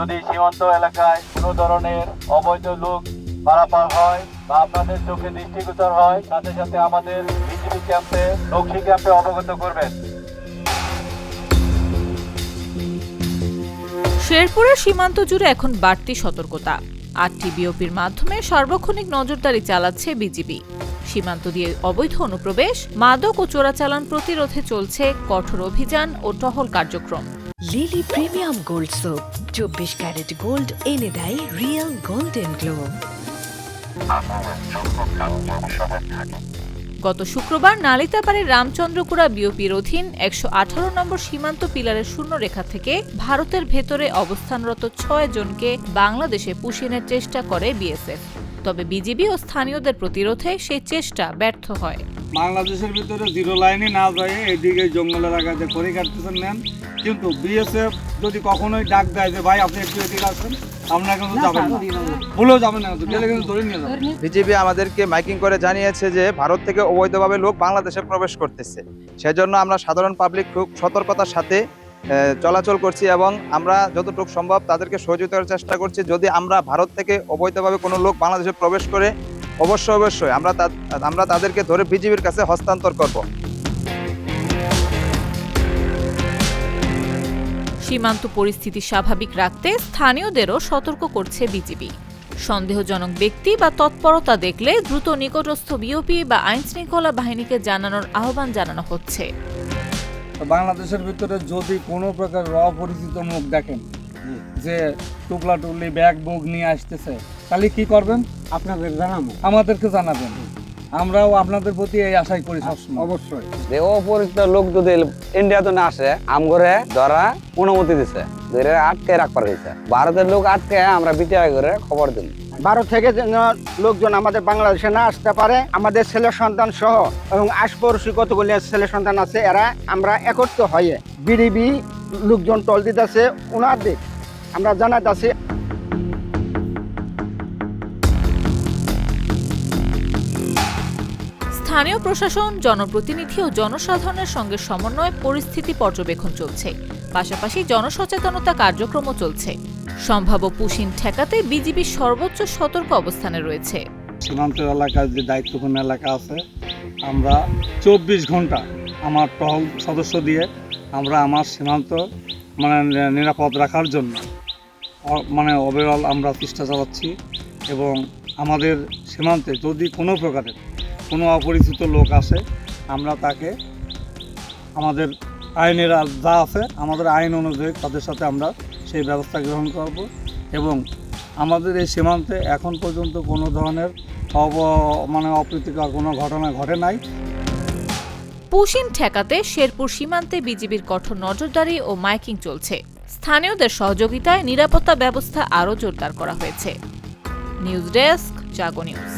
যদি সীমান্ত এলাকায় কোনো ধরনের অবৈধ লোক পারাপার হয় বা আপনাদের চোখে দৃষ্টিগোচর হয়, সাথে সাথে আমাদের বিজিবি ক্যাম্পে নকশি ক্যাম্পে অবগত করবেন। শেরপুরের সীমান্ত জুড়ে এখন বাড়তি সতর্কতা। 8টি বিওপির মাধ্যমে সার্বক্ষণিক নজরদারি চালাচ্ছে বিজিবি। সীমান্ত দিয়ে অবৈধ অনুপ্রবেশ, মাদক ও চোরাচালান প্রতিরোধে চলছে কঠোর অভিযান ও টহল কার্যক্রম। Lily premium gold soap 24 carat gold এনে দেয় রিয়েল গোল্ডেন গ্লো। গত শুক্রবার নালিতাবাড়ির রামচন্দ্রপুরা বিওপির অধীন 118 নম্বর সীমান্ত পিলারের শূন্যরেখা থেকে ভারতের ভেতরে অবস্থানরত 6 জনকে বাংলাদেশে পুশিনের চেষ্টা করে বিএসএফ। তবে বিজিবি ও স্থানীয়দের প্রতিরোধে সেই চেষ্টা ব্যর্থ হয়। বাংলাদেশের ভিতরে জিরো লাইনে না যায় এইদিকে জঙ্গল এলাকাতে করে কাটতেছেন নেন, কিন্তু বিএসএফ যদি কখনোই ডাক দেয় যে ভাই আপনি একটু এদিকে আসেন, আমরা কিন্তু যাবেন না, ভুলেও যাবেন না, গেলে কিন্তু ধরে নিয়ে যাবেন। বিজিবি আমাদেরকে মাইকিং করে জানিয়েছে যে ভারত থেকে অবৈধভাবে লোক বাংলাদেশে প্রবেশ করতেছে। সেজন্য আমরা সাধারণ পাবলিক খুব সতর্কতার সাথে চলাচল করছি এবং আমরা যতটুকু সম্ভব তাদেরকে সহযোগিতা করার চেষ্টা করছি। যদি আমরা ভারত থেকে অবৈধভাবে কোনো লোক বাংলাদেশে প্রবেশ করে অবশ্যই আমরা তাদেরকে ধরে বিজিবির কাছে হস্তান্তর করব। সীমান্ত পরিস্থিতি স্বাভাবিক রাখতে স্থানীয়দেরও সতর্ক করছে বিজিবি। সন্দেহজনক ব্যক্তি বা তৎপরতা দেখলে দ্রুত নিকটস্থ বিওপি বা আইনশৃঙ্খলা বাহিনীকে জানানোর আহ্বান জানানো হচ্ছে। বাংলাদেশের ভিতরে যদি কোনো প্রকার অপরিচিত মুখ দেখেন যে টুকলা টুকলি ব্যাগ বুক নিয়ে আসতেছে, তাহলে কি করবেন? আপনাদের জানাবো, আমাদেরকে জানাবেন। আমরাও আপনাদের প্রতি এই আশাই করি সবসময়। অবশ্যই যে অপরিচিত লোক যদি ইন্ডিয়াতে না আসে, আমগরে ধরা অনুমতি দিছে, ধরে আটকে রাখবার হয়েছে। ভারতের লোক আটকে আমরা বিটিআই করে খবর দিন। ভারত থেকে যেন লোকজন আমাদের বাংলাদেশে না আসতে পারে। আমাদের ছেলে সন্তান সহ এবং আশপাশি কতগুলি ছেলে সন্তান আছে, এরা আমরা একত্র হয়ে বিডিবি লোকজন টল দিতেছে, ওনাদের আমরা জানাইতেছি। স্থানীয় প্রশাসন, জনপ্রতিনিধি ও জনসাধারণের সঙ্গে সমন্বয়ে পরিস্থিতি পর্যবেক্ষণ চলছে। পাশাপাশি জনসচেতনতা কার্যক্রমও চলছে। সম্ভাব্য পুশিন ঠেকাতে বিজিবি সর্বোচ্চ সতর্ক অবস্থানে রয়েছে। সীমান্ত এলাকার যে দায়িত্বপূর্ণ এলাকা আছে, আমরা 24 ঘন্টা আমার টহল সদস্য দিয়ে আমরা আমার সীমান্ত নিরাপদ রাখার জন্য ওভারঅল আমরা চেষ্টা চালাচ্ছি। এবং আমাদের সীমান্তে যদি কোনো প্রকারের কোনো অপরিচিত লোক আসে, আমরা তাকে আমাদের আইনের যা আছে আমাদের আইন অনুযায়ী তাদের সাথে আমরা সেই ব্যবস্থা গ্রহণ করব। এবং আমাদের এই সীমান্তে এখন পর্যন্ত কোনো ধরনের অপ্রীতিকর কোনো ঘটনা ঘটে নাই। পুশিন ঠেকাতে শেরপুর সীমান্তে বিজিবির কঠোর নজরদারি ও মাইকিং চলছে। স্থানীয়দের সহযোগিতায় নিরাপত্তা ব্যবস্থা আরও জোরদার করা হয়েছে। নিউজ ডেস্ক, জাগো নিউজ।